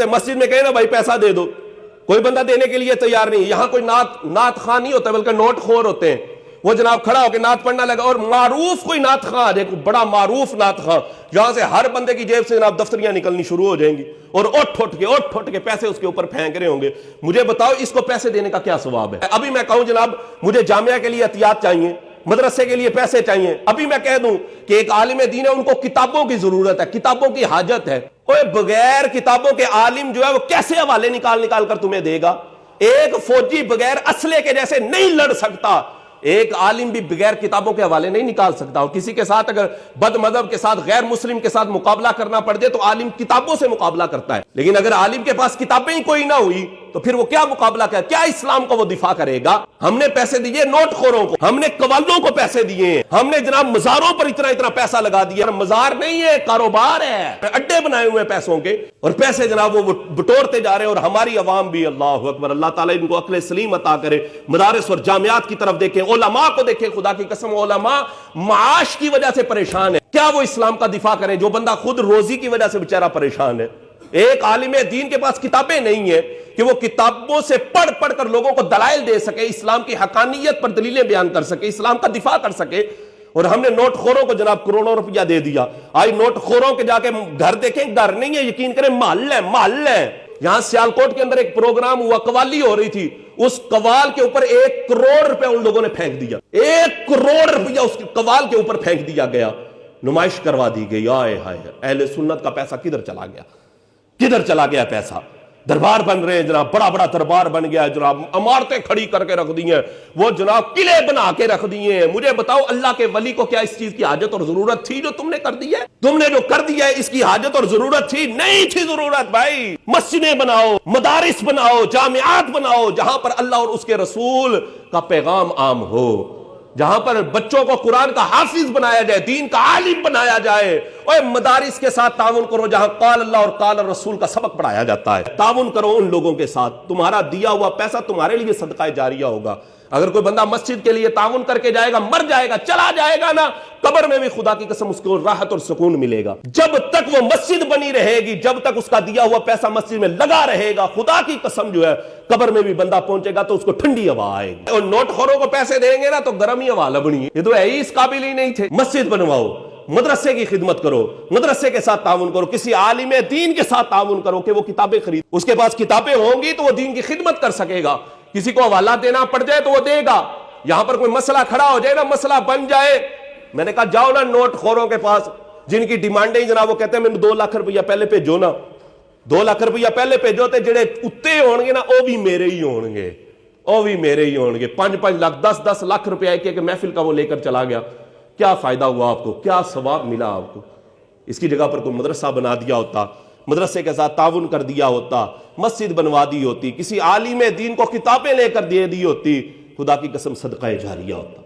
مسجد میں کہیں نا بھائی پیسہ دے دو، کوئی بندہ دینے کے لیے تیار نہیں. یہاں کوئی نعت خواہ نہیں ہوتا بلکہ نوٹ خور ہوتے ہیں. وہ جناب کھڑا ہو کے نعت پڑھنا لگا، اور معروف کوئی نعت خواہ آ جائے، کوئی بڑا معروف نعت خواہ، یہاں سے ہر بندے کی جیب سے جناب دفتریاں نکلنی شروع ہو جائیں گی، اور اٹھ کے پیسے اس کے اوپر پھینک رہے ہوں گے. مجھے بتاؤ اس کو پیسے دینے کا کیا ثواب ہے؟ ابھی میں کہوں جناب مجھے جامعہ کے لیے عطیات چاہیے، مدرسے کے لیے پیسے چاہیے، ابھی میں کہہ دوں کہ ایک عالم دین ہے، ان کو کتابوں کی ضرورت ہے، کتابوں کی حاجت ہے. اوے بغیر کتابوں کے عالم جو ہے وہ کیسے حوالے نکال کر تمہیں دے گا؟ ایک فوجی بغیر اسلحے کے جیسے نہیں لڑ سکتا، ایک عالم بھی بغیر کتابوں کے حوالے نہیں نکال سکتا. اور کسی کے ساتھ اگر بد مذہب کے ساتھ، غیر مسلم کے ساتھ مقابلہ کرنا پڑ جائے تو عالم کتابوں سے مقابلہ کرتا ہے. لیکن اگر عالم کے پاس کتابیں ہی کوئی نہ ہوئی تو پھر وہ کیا مقابلہ کرے؟ کیا اسلام کو وہ دفاع کرے گا؟ ہم نے پیسے دیے نوٹ خوروں کو، ہم نے قوالوں کو پیسے دیے ہیں، ہم نے جناب مزاروں پر اتنا پیسہ لگا دیا. مزار نہیں ہے، کاروبار ہے، اڈے بنائے ہوئے ہیں پیسوں کے، اور پیسے جناب وہ بٹورتے جا رہے ہیں. اور ہماری عوام بھی، اللہ اکبر، اللہ تعالیٰ ان کو عقل سلیم عطا کرے. مدارس اور جامعات کی طرف دیکھیں، علماء کو دیکھیں، خدا کی قسم علماء معاش کی وجہ سے پریشان ہے. کیا وہ اسلام کا دفاع کریں جو بندہ خود روزی کی وجہ سے بیچارہ پریشان ہے؟ ایک عالم دین کے پاس کتابیں نہیں ہیں کہ وہ کتابوں سے پڑھ کر لوگوں کو دلائل دے سکے، اسلام کی حقانیت پر دلیلیں بیان کر سکے، اسلام کا دفاع کر سکے. اور ہم نے نوٹ خوروں کو جناب کروڑوں روپیہ دے دیا. آج نوٹ خوروں کے جا کے گھر دیکھیں، گھر نہیں ہے، یقین کریں محل ہے. یہاں سیالکوٹ کے اندر ایک پروگرام ہوا، قوالی ہو رہی تھی، اس قوال کے اوپر 1 کروڑ روپے ان لوگوں نے پھینک دیا. 1 کروڑ روپیہ اس قوال کے اوپر پھینک دیا گیا، نمائش کروا دی گئی. آئے ہائے، اہل سنت کا پیسہ کدھر چلا گیا؟ کدھر چلا گیا پیسہ؟ دربار بن رہے ہیں جناب، بڑا بڑا دربار بن گیا ہے جناب، عمارتیں کھڑی کر کے رکھ دی ہیں، وہ جناب قلعے بنا کے رکھ دیے ہیں. مجھے بتاؤ اللہ کے ولی کو کیا اس چیز کی حاجت اور ضرورت تھی جو تم نے کر دی ہے؟ تم نے جو کر دیا ہے اس کی حاجت اور ضرورت تھی؟ نہیں تھی ضرورت. بھائی مسجدیں بناؤ، مدارس بناؤ، جامعات بناؤ، جہاں پر اللہ اور اس کے رسول کا پیغام عام ہو، جہاں پر بچوں کو قرآن کا حافظ بنایا جائے، دین کا عالم بنایا جائے. اور مدارس کے ساتھ تعاون کرو جہاں قال اللہ اور قال الرسول کا سبق پڑھایا جاتا ہے. تعاون کرو ان لوگوں کے ساتھ، تمہارا دیا ہوا پیسہ تمہارے لیے صدقہ جاریہ ہوگا. اگر کوئی بندہ مسجد کے لیے تعاون کر کے جائے گا، مر جائے گا، چلا جائے گا نا، قبر میں بھی خدا کی قسم اس کو راحت اور سکون ملے گا. جب تک وہ مسجد بنی رہے گی، جب تک اس کا دیا ہوا پیسہ مسجد میں لگا رہے گا، خدا کی قسم جو ہے قبر میں بھی بندہ پہنچے گا تو اس کو ٹھنڈی ہوا آئے گی. اور نوٹ خوروں کو پیسے دیں گے نا تو گرم ہی ہوا لبنی ہے. یہ تو ہے ہی اس قابل ہی نہیں تھے. مسجد بنواؤ، مدرسے کی خدمت کرو، مدرسے کے ساتھ تعاون کرو، کسی عالم دین کے ساتھ تعاون کرو کہ وہ کتابیں خرید، اس کے پاس کتابیں ہوں گی تو وہ دین کی خدمت کر سکے گا. کسی کو حوالہ دینا پڑ جائے تو وہ دے گا. یہاں پر کوئی مسئلہ کھڑا ہو جائے نا، مسئلہ بن جائے، میں نے کہا جاؤ نا نوٹ خوروں کے پاس جن کی ڈیمانڈیں جناب وہ کہتے ہیں میں 2 لاکھ روپیہ پہلے بھیجو نا، 2 لاکھ روپیہ پہلے بھیجو تے جڑے اتے ہون گے نا وہ بھی میرے ہی ہون گے، وہ بھی میرے ہی ہون گے. 5 لاکھ 10 لاکھ روپیہ ایک محفل کا وہ لے کر چلا گیا. کیا فائدہ ہوا آپ کو؟ کیا ثواب ملا آپ کو؟ اس کی جگہ پر کوئی مدرسہ بنا دیا ہوتا، مدرسے کے ساتھ تعاون کر دیا ہوتا، مسجد بنوا دی ہوتی، کسی عالم دین کو کتابیں لے کر دے دی ہوتی، خدا کی قسم صدقہ جاریہ ہوتا.